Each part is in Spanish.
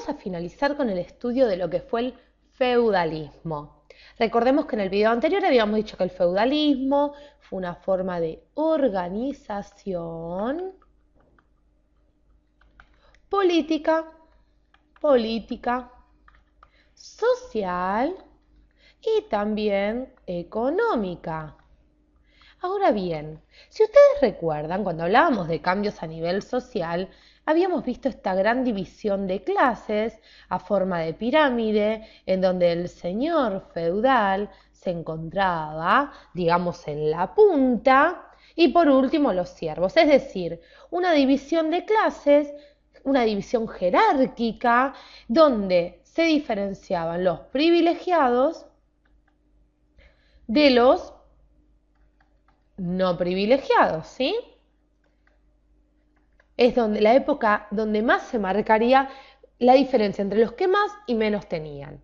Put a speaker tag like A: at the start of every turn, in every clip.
A: vamos a finalizar con el estudio de lo que fue el feudalismo. Recordemos que en el video anterior habíamos dicho que el feudalismo fue una forma de organización política, social y también económica. Ahora bien, si ustedes recuerdan, cuando hablábamos de cambios a nivel social, habíamos visto esta gran división de clases a forma de pirámide, en donde el señor feudal se encontraba, digamos, en la punta, y por último los siervos, es decir, una división de clases, una división jerárquica, donde se diferenciaban los privilegiados de los no privilegiados, ¿sí? Es donde la época donde más se marcaría la diferencia entre los que más y menos tenían.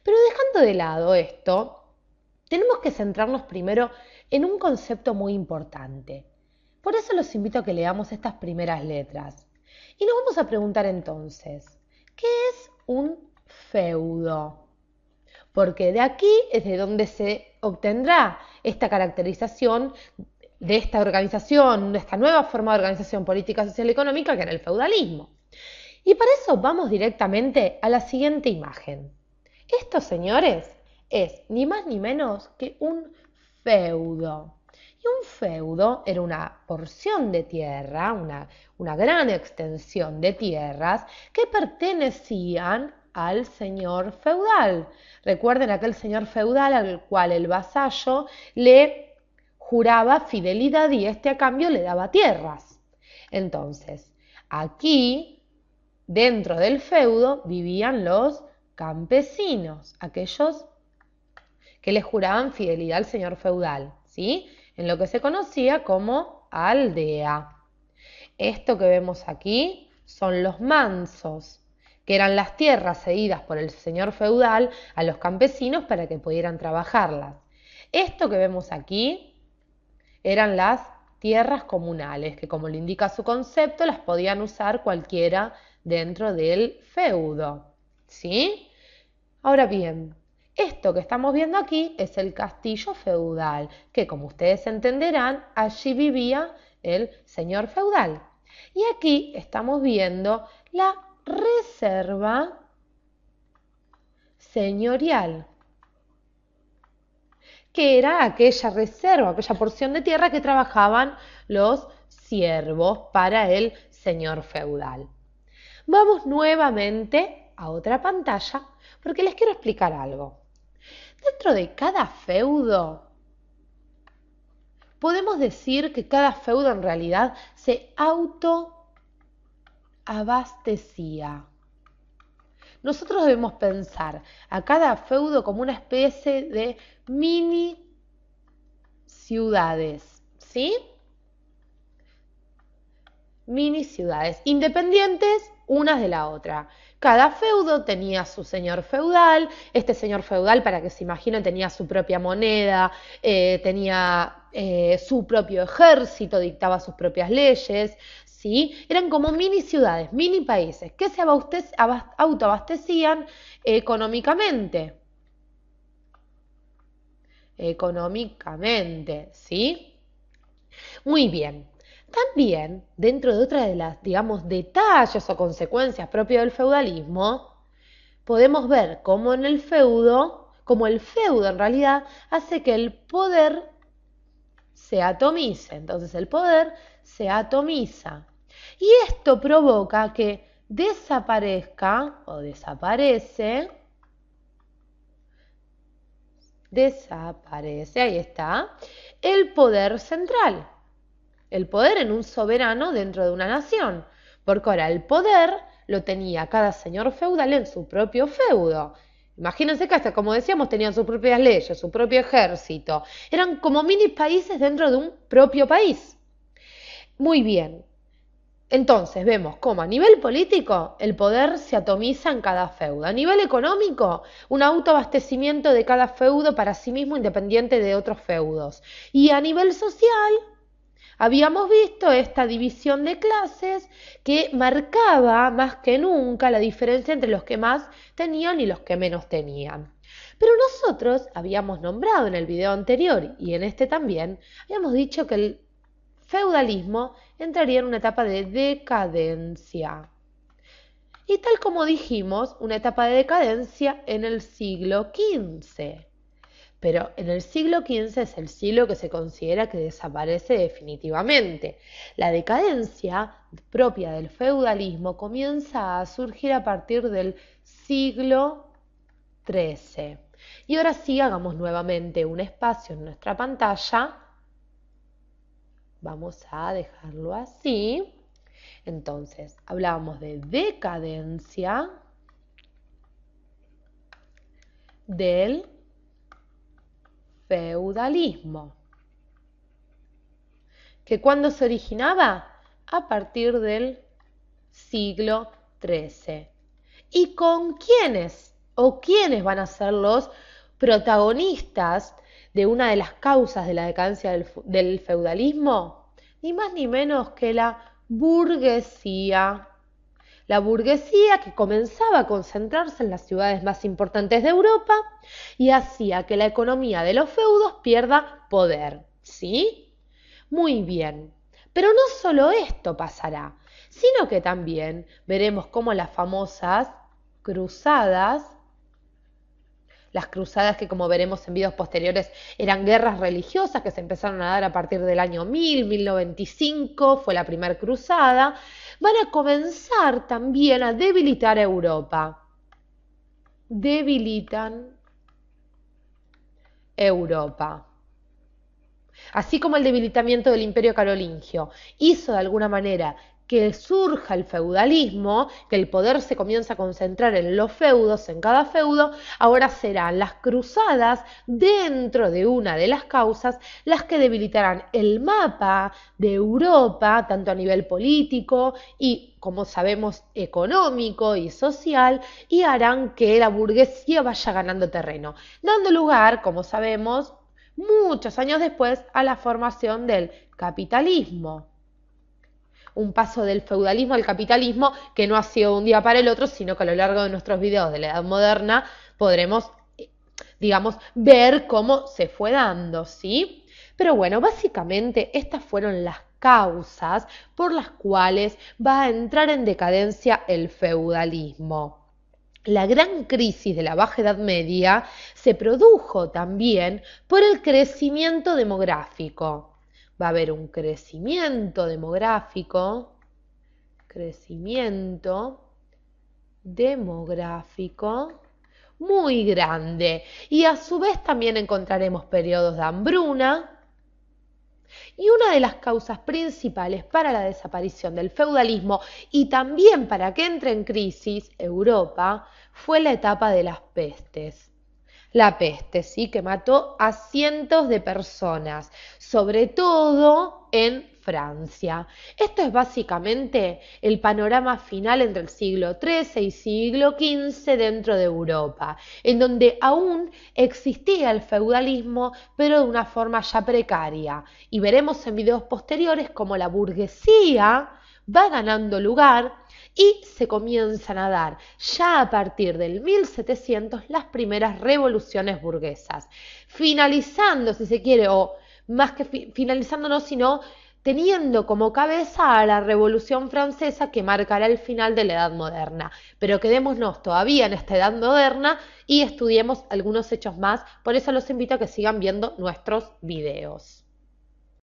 A: Pero dejando de lado esto, tenemos que centrarnos primero en un concepto muy importante. Por eso los invito a que leamos estas primeras letras. Y nos vamos a preguntar entonces, ¿qué es un feudo? Porque de aquí es de donde se obtendrá esta caracterización de esta organización, de esta nueva forma de organización política, social y económica que era el feudalismo. Y para eso vamos directamente a la siguiente imagen. Esto, señores, es ni más ni menos que un feudo. Y un feudo era una porción de tierra, una gran extensión de tierras que pertenecían al señor feudal. Recuerden aquel señor feudal al cual el vasallo le juraba fidelidad y este a cambio le daba tierras. Entonces, aquí, dentro del feudo, vivían los campesinos, aquellos que le juraban fidelidad al señor feudal, ¿sí? En lo que se conocía como aldea. Esto que vemos aquí son los mansos, que eran las tierras cedidas por el señor feudal a los campesinos para que pudieran trabajarlas. Esto que vemos aquí eran las tierras comunales, que como lo indica su concepto, las podían usar cualquiera dentro del feudo, ¿sí? Ahora bien, esto que estamos viendo aquí es el castillo feudal, que como ustedes entenderán, allí vivía el señor feudal. Y aquí estamos viendo la reserva señorial, que era aquella reserva, aquella porción de tierra que trabajaban los siervos para el señor feudal. Vamos nuevamente a otra pantalla porque les quiero explicar algo. Dentro de cada feudo, podemos decir que cada feudo en realidad se autoabastecía. Nosotros debemos pensar a cada feudo como una especie de mini ciudades, ¿sí? Mini ciudades, independientes unas de la otra. Cada feudo tenía su señor feudal, este señor feudal, para que se imaginen, tenía su propia moneda, tenía su propio ejército, dictaba sus propias leyes, ¿sí? Eran como mini ciudades, mini países, que se autoabastecían económicamente. ¿Sí? Muy bien. También, dentro de otra de las, digamos, detalles o consecuencias propias del feudalismo, podemos ver cómo en el feudo, como el feudo en realidad hace que el poder se atomice. Entonces el poder se atomiza. Y esto provoca que desaparezca o desaparece, ahí está, el poder central. El poder en un soberano dentro de una nación, porque ahora el poder lo tenía cada señor feudal en su propio feudo. Imagínense que hasta, como decíamos, tenían sus propias leyes, su propio ejército. Eran como mini países dentro de un propio país. Muy bien. Entonces vemos cómo a nivel político el poder se atomiza en cada feudo. A nivel económico, un autoabastecimiento de cada feudo para sí mismo independiente de otros feudos. Y a nivel social, Habíamos visto esta división de clases que marcaba más que nunca la diferencia entre los que más tenían y los que menos tenían. Pero nosotros habíamos nombrado en el video anterior y en este también, habíamos dicho que el feudalismo entraría en una etapa de decadencia. Y tal como dijimos, una etapa de decadencia en el siglo XV. Pero en el siglo XV es el siglo que se considera que desaparece definitivamente. La decadencia propia del feudalismo comienza a surgir a partir del siglo XIII. Y ahora sí, hagamos nuevamente un espacio en nuestra pantalla. Vamos a dejarlo así. Entonces, hablábamos de decadencia del feudalismo. ¿Que cuándo se originaba? A partir del siglo XIII. ¿Y con quiénes o quiénes van a ser los protagonistas de una de las causas de la decadencia del feudalismo? Ni más ni menos que la burguesía. La burguesía que comenzaba a concentrarse en las ciudades más importantes de Europa y hacía que la economía de los feudos pierda poder. ¿Sí? Muy bien. Pero no solo esto pasará, sino que también veremos cómo las famosas cruzadas, las cruzadas que como veremos en videos posteriores eran guerras religiosas que se empezaron a dar a partir del año 1095, fue la primera cruzada, van a comenzar también a debilitar a Europa. Debilitan Europa. Así como el debilitamiento del Imperio Carolingio hizo de alguna manera que surja el feudalismo, que el poder se comienza a concentrar en los feudos, en cada feudo, ahora serán las cruzadas dentro de una de las causas las que debilitarán el mapa de Europa, tanto a nivel político y, como sabemos, económico y social, y harán que la burguesía vaya ganando terreno, dando lugar, como sabemos, muchos años después, a la formación del capitalismo. Un paso del feudalismo al capitalismo que no ha sido de un día para el otro, sino que a lo largo de nuestros videos de la Edad Moderna podremos, digamos, ver cómo se fue dando, ¿sí? Pero bueno, básicamente estas fueron las causas por las cuales va a entrar en decadencia el feudalismo. La gran crisis de la Baja Edad Media se produjo también por el crecimiento demográfico. Va a haber un crecimiento demográfico muy grande. Y a su vez también encontraremos periodos de hambruna. Y una de las causas principales para la desaparición del feudalismo y también para que entre en crisis Europa fue la etapa de las pestes. La peste, ¿sí? Que mató a cientos de personas, sobre todo en Francia. Esto es básicamente el panorama final entre el siglo XIII y siglo XV dentro de Europa, en donde aún existía el feudalismo, pero de una forma ya precaria. Y veremos en videos posteriores cómo la burguesía va ganando lugar y se comienzan a dar ya a partir del 1700 las primeras revoluciones burguesas, finalizando, si se quiere, o más que finalizando no, sino teniendo como cabeza a la Revolución Francesa que marcará el final de la Edad Moderna. Pero quedémonos todavía en esta Edad Moderna y estudiemos algunos hechos más, por eso los invito a que sigan viendo nuestros videos.